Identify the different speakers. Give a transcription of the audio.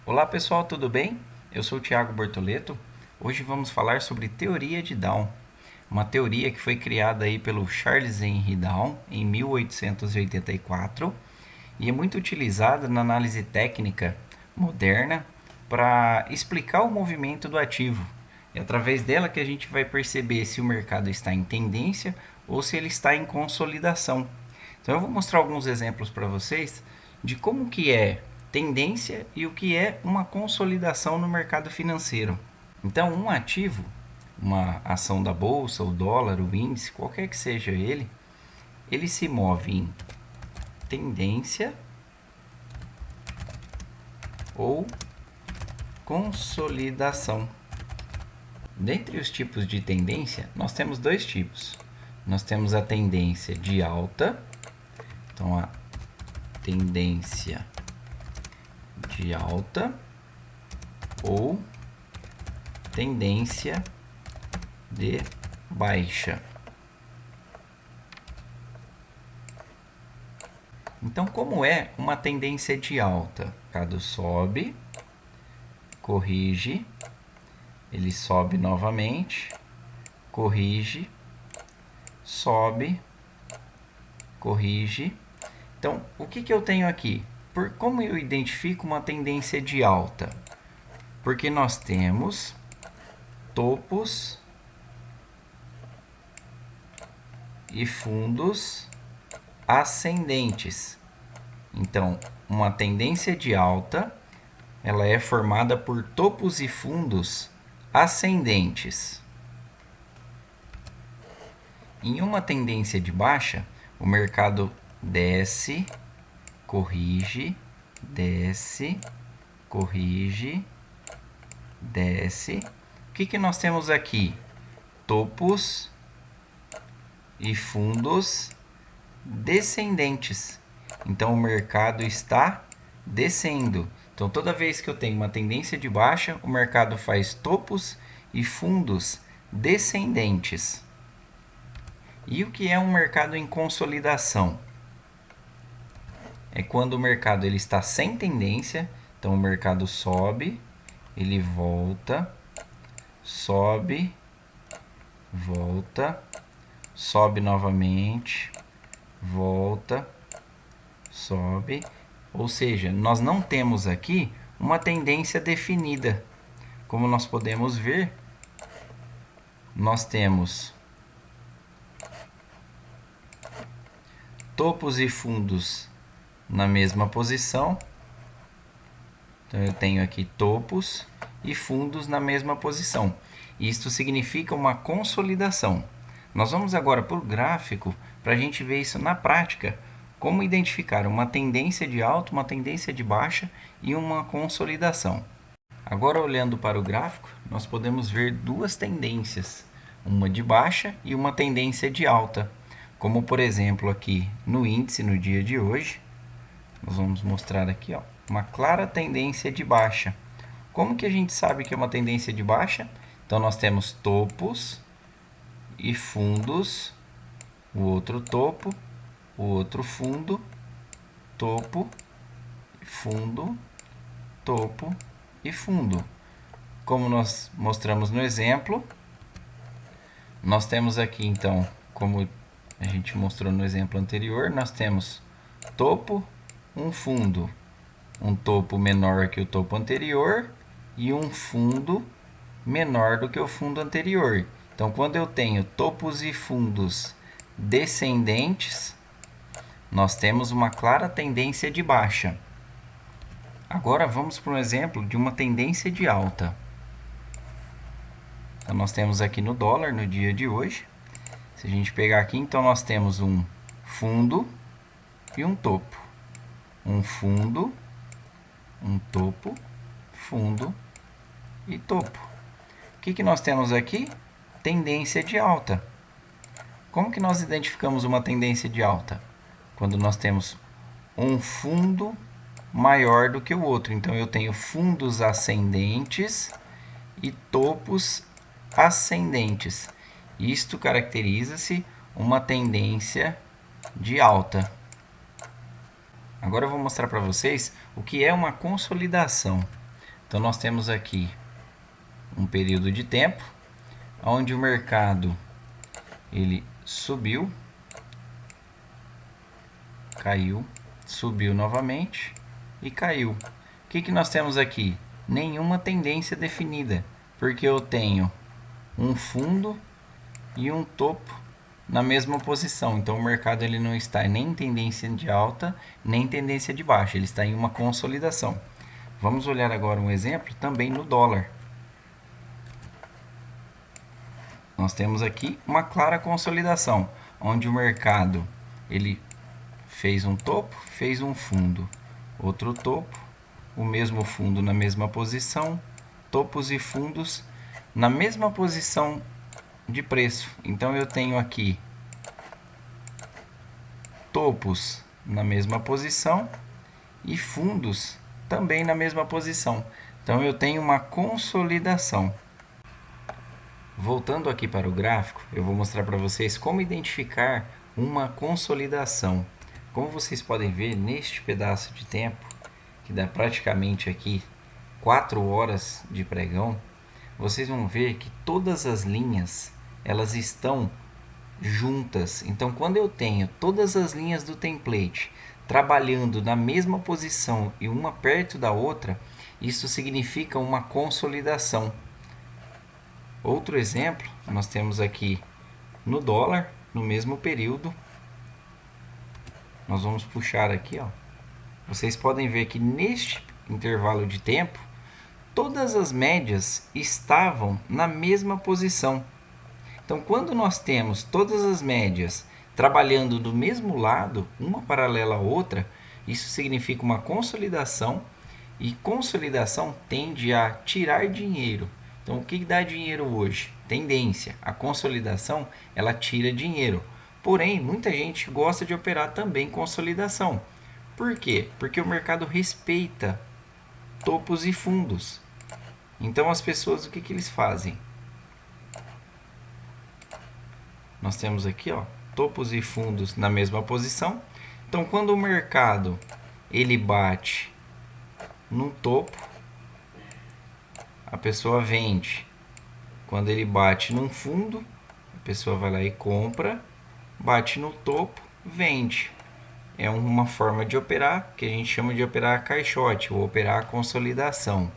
Speaker 1: Olá pessoal, tudo bem? Eu sou o Thiago Bortoleto. Hoje vamos falar sobre teoria de Down, uma teoria que foi criada aí pelo Charles Henry Down em 1884 e é muito utilizada na análise técnica moderna para explicar o movimento do ativo. É através dela que a gente vai perceber se o mercado está em tendência ou se ele está em consolidação. Então eu vou mostrar alguns exemplos para vocês de como que é tendência e o que é uma consolidação no mercado financeiro. Então, um ativo, uma ação da bolsa, o dólar, o índice, qualquer que seja ele se move em tendência ou consolidação. Dentre os tipos de tendência, nós temos dois tipos. Nós temos a tendência de alta, então a tendência de alta ou tendência de baixa. Então, como é uma tendência de alta? O mercado sobe, corrige, ele sobe novamente, corrige, sobe, corrige. Então, o que eu tenho aqui? Como eu identifico uma tendência de alta? Porque nós temos topos e fundos ascendentes. Então, uma tendência de alta, ela é formada por topos e fundos ascendentes. Em uma tendência de baixa, o mercado desce, corrige, desce, corrige, desce. O que nós temos aqui? Topos e fundos descendentes. Então, o mercado está descendo. Então, toda vez que eu tenho uma tendência de baixa, o mercado faz topos e fundos descendentes. E o que é um mercado em consolidação? É quando o mercado ele está sem tendência, então o mercado sobe, ele volta, sobe, volta, sobe novamente, volta, sobe. Ou seja, nós não temos aqui uma tendência definida. Como nós podemos ver, nós temos topos e fundos na mesma posição. Então, eu tenho aqui topos e fundos na mesma posição. Isto significa uma consolidação. Nós vamos agora para o gráfico para a gente ver isso na prática. Como identificar uma tendência de alta, uma tendência de baixa e uma consolidação. Agora, olhando para o gráfico, nós podemos ver duas tendências. Uma de baixa e uma tendência de alta. Como, por exemplo, aqui no índice, no dia de hoje, nós vamos mostrar aqui, uma clara tendência de baixa. Como que a gente sabe que é uma tendência de baixa? Então, nós temos topos e fundos, o outro topo, o outro fundo, topo, fundo, topo e fundo. Como nós mostramos no exemplo, nós temos aqui, então, como a gente mostrou no exemplo anterior, nós temos topo, um fundo, um topo menor que o topo anterior e um fundo menor do que o fundo anterior. Então, quando eu tenho topos e fundos descendentes, nós temos uma clara tendência de baixa. Agora, vamos para um exemplo de uma tendência de alta. Então, nós temos aqui no dólar, no dia de hoje. Se a gente pegar aqui, então, nós temos um fundo e um topo. Um fundo, um topo, fundo e topo. O que nós temos aqui? Tendência de alta. Como que nós identificamos uma tendência de alta? Quando nós temos um fundo maior do que o outro. Então, eu tenho fundos ascendentes e topos ascendentes. Isto caracteriza-se uma tendência de alta. Agora eu vou mostrar para vocês o que é uma consolidação. Então nós temos aqui um período de tempo onde o mercado ele subiu, caiu, subiu novamente e caiu. O que nós temos aqui? Nenhuma tendência definida, porque eu tenho um fundo e um topo na mesma posição. Então o mercado ele não está nem em tendência de alta, nem em tendência de baixa, ele está em uma consolidação. Vamos olhar agora um exemplo também no dólar. Nós temos aqui uma clara consolidação, onde o mercado ele fez um topo, fez um fundo, outro topo, o mesmo fundo na mesma posição, topos e fundos na mesma posição de preço. Então eu tenho aqui topos na mesma posição e fundos também na mesma posição. Então eu tenho uma consolidação. Voltando aqui para o gráfico, eu vou mostrar para vocês como identificar uma consolidação. Como vocês podem ver neste pedaço de tempo, que dá praticamente aqui 4 horas de pregão, vocês vão ver que todas as linhas elas estão juntas. Então quando eu tenho todas as linhas do template trabalhando na mesma posição e uma perto da outra, isso significa uma consolidação. Outro exemplo, nós temos aqui no dólar, no mesmo período. Nós vamos puxar aqui, ó. Vocês podem ver que neste intervalo de tempo, todas as médias estavam na mesma posição. Então, quando nós temos todas as médias trabalhando do mesmo lado, uma paralela à outra, isso significa uma consolidação, e consolidação tende a tirar dinheiro. Então, o que dá dinheiro hoje? Tendência. A consolidação, ela tira dinheiro. Porém, muita gente gosta de operar também consolidação. Por quê? Porque o mercado respeita topos e fundos. Então, as pessoas, o que eles fazem? Nós temos aqui, ó, topos e fundos na mesma posição. Então, quando o mercado ele bate no topo, a pessoa vende. Quando ele bate num fundo, a pessoa vai lá e compra, bate no topo, vende. É uma forma de operar que a gente chama de operar caixote ou operar consolidação.